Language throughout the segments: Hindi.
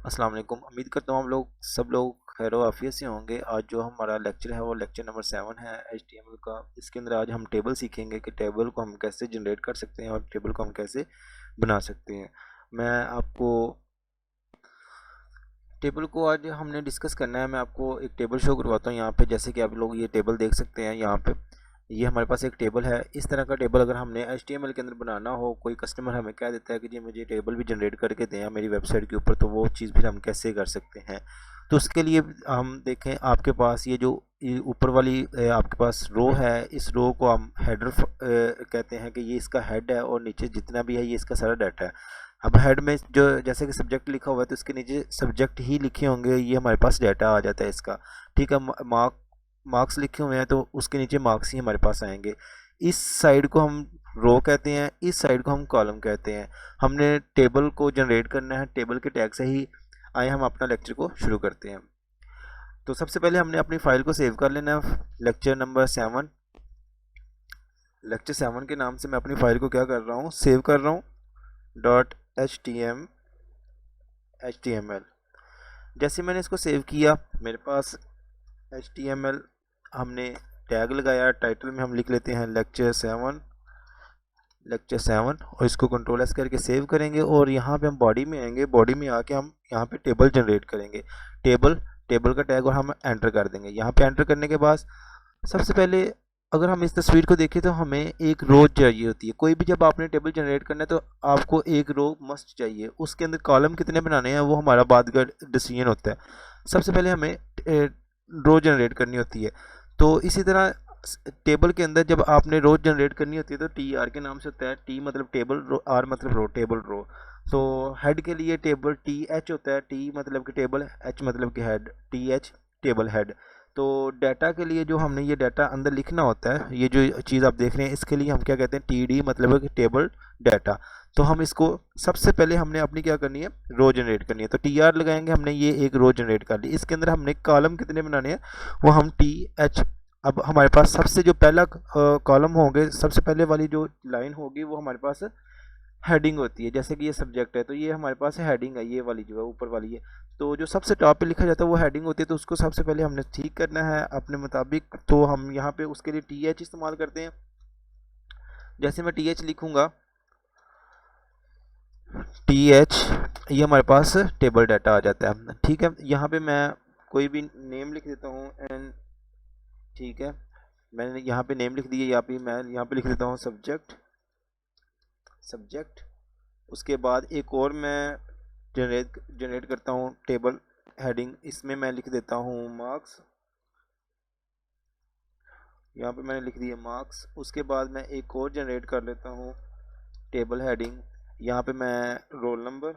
अस्सलाम वालेकुम। उम्मीद करता हूँ हम लोग सब लोग खैर आफियत से होंगे। आज जो हमारा लेक्चर है वो लेक्चर नंबर 7 है HTML का। इसके अंदर आज हम टेबल सीखेंगे कि टेबल को हम कैसे जनरेट कर सकते हैं और टेबल को हम कैसे बना सकते हैं। मैं आपको टेबल को आज हमने डिस्कस करना है। मैं आपको एक टेबल शो करवाता हूँ यहाँ पे। जैसे कि आप लोग ये टेबल देख सकते हैं यहाँ पे, ये हमारे पास एक टेबल है। इस तरह का टेबल अगर हमने HTML के अंदर बनाना हो, कोई कस्टमर हमें कह देता है कि जी मुझे टेबल भी जनरेट करके दें मेरी वेबसाइट के ऊपर, तो वो चीज़ फिर हम कैसे कर सकते हैं। तो उसके लिए हम देखें, आपके पास ये जो ऊपर वाली आपके पास रो है, इस रो को हम हेडर कहते हैं कि ये इसका हेड है, और नीचे जितना भी है ये इसका सारा डाटा है। अब हेड में जो जैसे कि सब्जेक्ट लिखा हुआ है तो इसके नीचे सब्जेक्ट ही लिखे होंगे, ये हमारे पास डाटा आ जाता है इसका। ठीक है, मार्क्स लिखे हुए हैं तो उसके नीचे मार्क्स ही हमारे पास आएंगे। इस साइड को हम रो कहते हैं, इस साइड को हम कॉलम कहते हैं। हमने टेबल को जनरेट करना है, टेबल के टैग से ही आए हम अपना लेक्चर को शुरू करते हैं। तो सबसे पहले हमने अपनी फाइल को सेव कर लेना है। लेक्चर नंबर 7, लेक्चर 7 के नाम से मैं अपनी फाइल को क्या कर रहा हूँ, सेव कर रहा हूँ। .html। जैसे मैंने इसको सेव किया, मेरे पास HTML हमने टैग लगाया। टाइटल में हम लिख लेते हैं लेक्चर 7, लेक्चर 7, और इसको कंट्रोल एस करके सेव करेंगे। और यहाँ पे हम बॉडी में आएंगे, बॉडी में आके हम यहाँ पे टेबल जनरेट करेंगे। टेबल का टैग और हम एंटर कर देंगे। यहाँ पे एंटर करने के बाद सबसे पहले अगर हम इस तस्वीर को देखें तो हमें एक रो चाहिए होती है। कोई भी जब आपने टेबल जनरेट करना है तो आपको एक रो मस्ट चाहिए। उसके अंदर कॉलम कितने बनाने हैं वो हमारा बाद का डिसीजन होता है। सबसे पहले हमें रो जनरेट करनी होती है। तो इसी तरह टेबल के अंदर जब आपने रो जनरेट करनी होती है तो टी आर के नाम से होता है। टी मतलब टेबल, आर मतलब रो, टेबल रो। तो हेड के लिए टेबल टी एच होता है। टी मतलब कि टेबल, एच मतलब कि head, T H table head. तो डाटा के लिए जो हमने ये डाटा अंदर लिखना होता है, ये जो चीज़ आप देख रहे हैं इसके लिए हम क्या कहते हैं, टी डी मतलब कि टेबल डाटा। तो हम इसको सबसे पहले हमने अपनी क्या करनी है, रो जनरेट करनी है। तो टी आर लगाएंगे, हमने ये एक रो जनरेट कर ली। इसके अंदर हमने कॉलम कितने बनाने हैं वो हम टी एच। अब हमारे पास सबसे जो पहला कॉलम होंगे, सबसे पहले वाली जो लाइन होगी वो हमारे पास हेडिंग होती है। जैसे कि ये सब्जेक्ट है तो ये हमारे पास हेडिंग है, ये वाली जो है ऊपर वाली है। तो जो सबसे टॉप पे लिखा जाता है वो हेडिंग होती है। तो उसको सबसे पहले हमने ठीक करना है अपने मुताबिक। तो हम यहाँ पे उसके लिए टी एच इस्तेमाल करते हैं। जैसे मैं टी एच लिखूँगा, टी एच, ये हमारे पास टेबल डाटा आ जाता है। ठीक है, यहाँ पे मैं कोई भी नेम लिख देता हूँ एंड, ठीक है, मैंने यहाँ पे नेम लिख दिया। मैं यहाँ पे लिख देता हूँ सब्जेक्ट। उसके बाद एक और मैं जनरेट करता हूँ टेबल हेडिंग। इसमें मैं लिख देता हूँ मार्क्स। यहाँ पे मैंने लिख दिया मार्क्स। उसके बाद मैं एक और जनरेट कर लेता हूँ टेबल हेडिंग। यहाँ पे मैं रोल नंबर।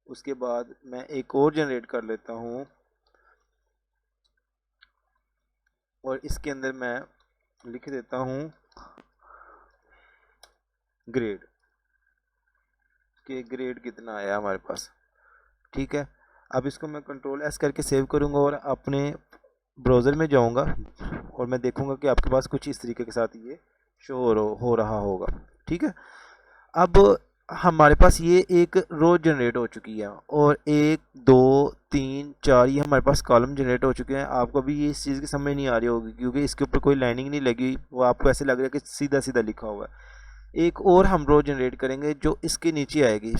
उसके बाद मैं एक और जनरेट कर लेता हूँ, और इसके अंदर मैं लिख देता हूँ ग्रेड, कि ग्रेड कितना आया हमारे पास। ठीक है, अब इसको मैं कंट्रोल एस करके सेव करूँगा और अपने ब्राउज़र में जाऊँगा और मैं देखूँगा कि आपके पास कुछ इस तरीके के साथ ये शो हो रहा होगा। ठीक है, अब हमारे पास ये एक रो जनरेट हो चुकी है, और 1 2 3 4 ये हमारे पास कॉलम जनरेट हो चुके हैं। आपको अभी ये इस चीज़ की समझ नहीं आ रही होगी क्योंकि इसके ऊपर कोई लाइनिंग नहीं लगी, वो आपको ऐसे लग रहा है कि सीधा सीधा लिखा हुआ है। एक और हम रो जनरेट करेंगे जो इसके नीचे आएगी,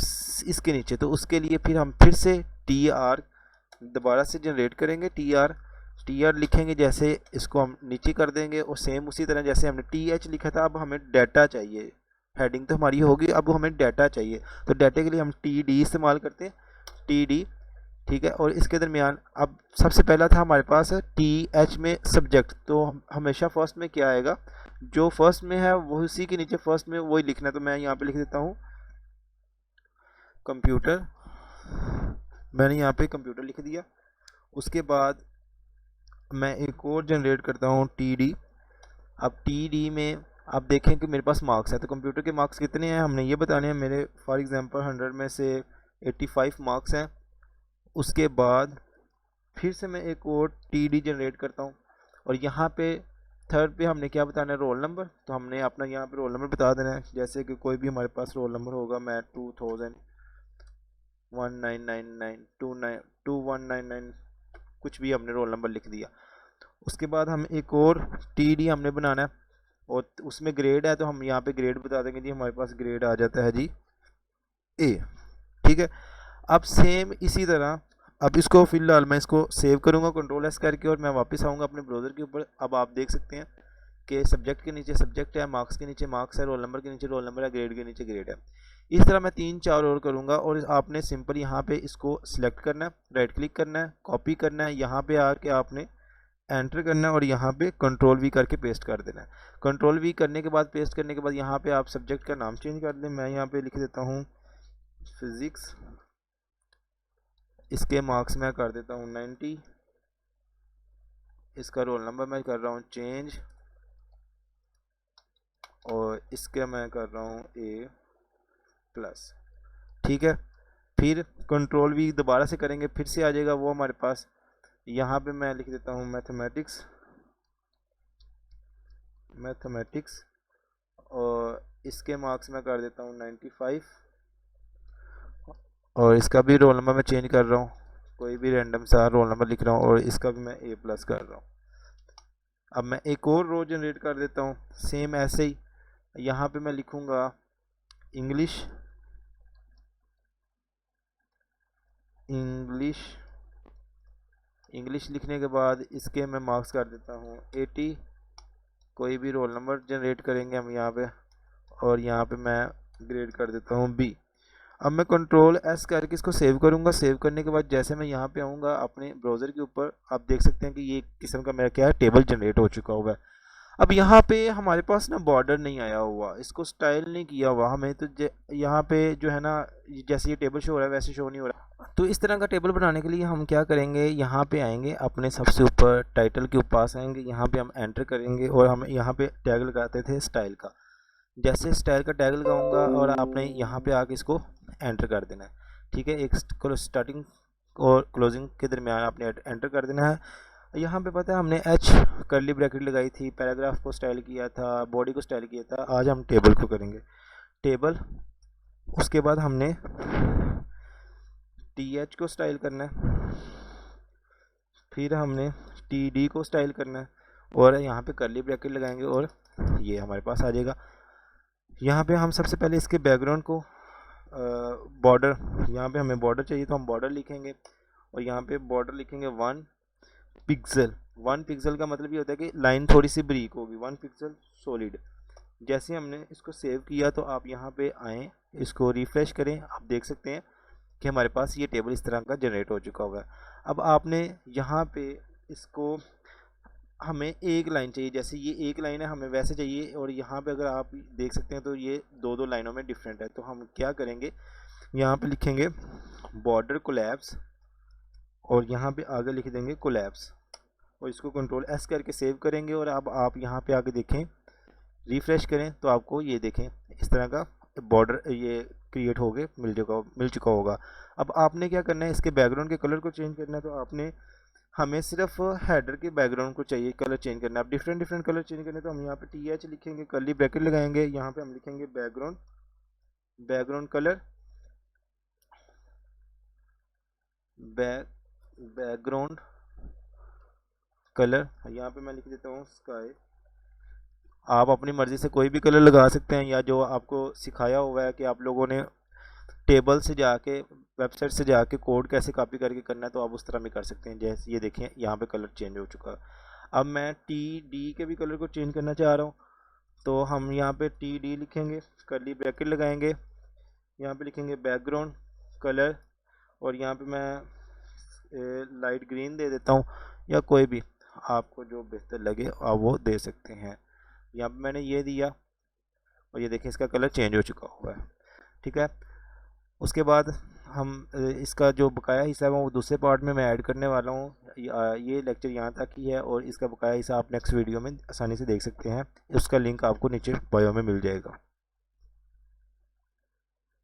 इसके नीचे। तो उसके लिए फिर हम फिर से टी आर दोबारा से जनरेट करेंगे। टी आर लिखेंगे, जैसे इसको हम नीचे कर देंगे, और सेम उसी तरह जैसे हमने टी एच लिखा था। अब हमें डाटा चाहिए, हेडिंग तो हमारी होगी, अब हमें डाटा चाहिए। तो डाटे के लिए हम टी डी इस्तेमाल करते हैं, टी डी। ठीक है, और इसके दरमियान अब सबसे पहला था हमारे पास टी एच में सब्जेक्ट। तो हमेशा फर्स्ट में क्या आएगा, जो फर्स्ट में है वो उसी के नीचे फर्स्ट में वही लिखना है। तो मैं यहाँ पे लिख देता हूँ कंप्यूटर। मैंने यहाँ पे कंप्यूटर लिख दिया। उसके बाद मैं एक और जनरेट करता हूँ टी डी। अब टी डी में आप देखें कि मेरे पास मार्क्स है। तो कंप्यूटर के मार्क्स कितने हैं हमने ये बताने हैं। मेरे फॉर एग्जांपल 100 में से 85 मार्क्स हैं। उसके बाद फिर से मैं एक और टी डी जनरेट करता हूँ, और यहाँ पे थर्ड पे हमने क्या बताना है, रोल नंबर। तो हमने अपना यहाँ पे रोल नंबर बता देना है। जैसे कि कोई भी हमारे पास रोल नंबर होगा, मैं 2000 1999 कुछ भी हमने रोल नंबर लिख दिया। उसके बाद हम एक और TD हमने बनाना है और उसमें ग्रेड है तो हम यहाँ पे ग्रेड बता देंगे जी, हमारे पास ग्रेड आ जाता है जी A। ठीक है, अब सेम इसी तरह अब इसको फिलहाल मैं इसको सेव करूँगा Ctrl+S करके और मैं वापस आऊँगा अपने ब्राउज़र के ऊपर। अब आप देख सकते हैं कि सब्जेक्ट के नीचे सब्जेक्ट है, मार्क्स के नीचे मार्क्स है, रोल नंबर के नीचे रोल नंबर है, ग्रेड के नीचे ग्रेड है। इस तरह मैं 3-4 और करूँगा और आपने सिंपल यहाँ पे इसको सिलेक्ट करना है, राइट क्लिक करना है, कॉपी करना है, यहाँ पे आके आपने एंटर करना है और यहाँ पे Ctrl+V करके पेस्ट कर देना है। Ctrl+V करने के बाद पेस्ट करने के बाद यहाँ पे आप सब्जेक्ट का नाम चेंज कर दें। मैं यहाँ पे लिख देता हूँ फिज़िक्स, इसके मार्क्स मैं कर देता हूँ 90, इसका रोल नंबर मैं कर रहा हूँ चेंज और इसके मैं कर रहा हूँ A+। ठीक है, फिर Ctrl+V दोबारा से करेंगे, फिर से आ जाएगा वो हमारे पास। यहाँ पे मैं लिख देता हूँ मैथमेटिक्स और इसके मार्क्स मैं कर देता हूँ 95 और इसका भी रोल नंबर मैं चेंज कर रहा हूँ, कोई भी रैंडम सा रोल नंबर लिख रहा हूँ और इसका भी मैं A+ कर रहा हूँ। अब मैं एक और रो जनरेट कर देता हूँ सेम ऐसे ही। यहाँ पे मैं लिखूँगा इंग्लिश लिखने के बाद इसके मैं मार्क्स कर देता हूँ 80, कोई भी रोल नंबर जनरेट करेंगे हम यहाँ पे और यहाँ पे मैं ग्रेड कर देता हूँ B। अब मैं Ctrl+S करके इसको सेव करूँगा। सेव करने के बाद जैसे मैं यहाँ पे आऊँगा अपने ब्राउज़र के ऊपर, आप देख सकते हैं कि ये किस्म का मेरा क्या है, टेबल जनरेट हो चुका हुआ है। अब यहाँ पे हमारे पास ना बॉर्डर नहीं आया हुआ, इसको स्टाइल नहीं किया हुआ हमें, तो यहाँ पे जो है ना जैसे ये टेबल शो हो रहा है वैसे शो नहीं हो रहा। तो इस तरह का टेबल बनाने के लिए हम क्या करेंगे, यहाँ पे आएंगे अपने सबसे ऊपर टाइटल के पास आएंगे, यहाँ पे हम एंटर करेंगे और हम यहाँ पे टैग लगाते थे स्टाइल का। जैसे स्टाइल का टैग लगाऊंगा और आपने यहाँ पे आके इसको एंटर कर देना है। ठीक है, एक स्टार्टिंग और क्लोजिंग के दरमियान आपने एंटर कर देना है। यहाँ पे पता है हमने H करली ब्रैकेट लगाई थी, पैराग्राफ को स्टाइल किया था, बॉडी को स्टाइल किया था। आज हम टेबल को करेंगे, टेबल। उसके बाद हमने TH को स्टाइल करना है, फिर हमने TD को स्टाइल करना है और यहाँ पे करली ब्रैकेट लगाएंगे और ये हमारे पास आ जाएगा। यहाँ पे हम सबसे पहले इसके बैकग्राउंड को बॉर्डर, यहाँ पे हमें बॉर्डर चाहिए तो हम बॉर्डर लिखेंगे और यहाँ पे बॉर्डर लिखेंगे 1 पिक्सल। 1 पिक्सल का मतलब ये होता है कि लाइन थोड़ी सी ब्रीक होगी, 1 पिक्सल सॉलिड। जैसे हमने इसको सेव किया तो आप यहाँ पे आएँ, इसको रिफ्रेश करें, आप देख सकते हैं कि हमारे पास ये टेबल इस तरह का जनरेट हो चुका हुआ है। अब आपने यहाँ पे इसको, हमें एक लाइन चाहिए, जैसे ये एक लाइन है हमें वैसे चाहिए और यहाँ पे अगर आप देख सकते हैं तो ये 2-2 लाइनों में डिफरेंट है। तो हम क्या करेंगे, यहाँ पे लिखेंगे बॉर्डर कोलैप्स और यहाँ पे आगे लिख देंगे कोलैप्स और इसको Ctrl+S करके सेव करेंगे। और अब आप यहाँ पे आके देखें, रिफ़्रेश करें तो आपको ये देखें इस तरह का बॉर्डर ये क्रिएट हो गए मिल चुका होगा। अब आपने क्या करना है, इसके बैकग्राउंड के कलर को चेंज करना है। तो आपने, हमें सिर्फ हेडर के बैकग्राउंड को चाहिए कलर चेंज करना है। अब डिफरेंट कलर चेंज करने तो हम यहाँ पे TH लिखेंगे, कर्ली ब्रैकेट लगाएंगे, यहाँ पे हम लिखेंगे बैकग्राउंड कलर, बैकग्राउंड कलर, यहाँ पे मैं लिख देता हूँ स्काई। आप अपनी मर्ज़ी से कोई भी कलर लगा सकते हैं या जो आपको सिखाया हुआ है कि आप लोगों ने टेबल से जाके, वेबसाइट से जाके कोड कैसे कॉपी करके करना है तो आप उस तरह में कर सकते हैं। जैसे ये देखें यहाँ पे कलर चेंज हो चुका है। अब मैं TD के भी कलर को चेंज करना चाह रहा हूँ तो हम यहाँ पे TD लिखेंगे, कर्ली ब्रैकेट लगाएंगे, यहाँ पे लिखेंगे बैकग्राउंड कलर और यहाँ पे मैं लाइट ग्रीन दे देता हूँ या कोई भी आपको जो बेहतर लगे आप वो दे सकते हैं। यहाँ पे मैंने ये दिया और ये देखें इसका कलर चेंज हो चुका हुआ है। ठीक है, उसके बाद हम इसका जो बकाया हिस्सा है वो दूसरे पार्ट में मैं ऐड करने वाला हूँ। ये लेक्चर यहाँ तक ही है और इसका बकाया हिस्सा आप नेक्स्ट वीडियो में आसानी से देख सकते हैं। उसका लिंक आपको नीचे बायो में मिल जाएगा।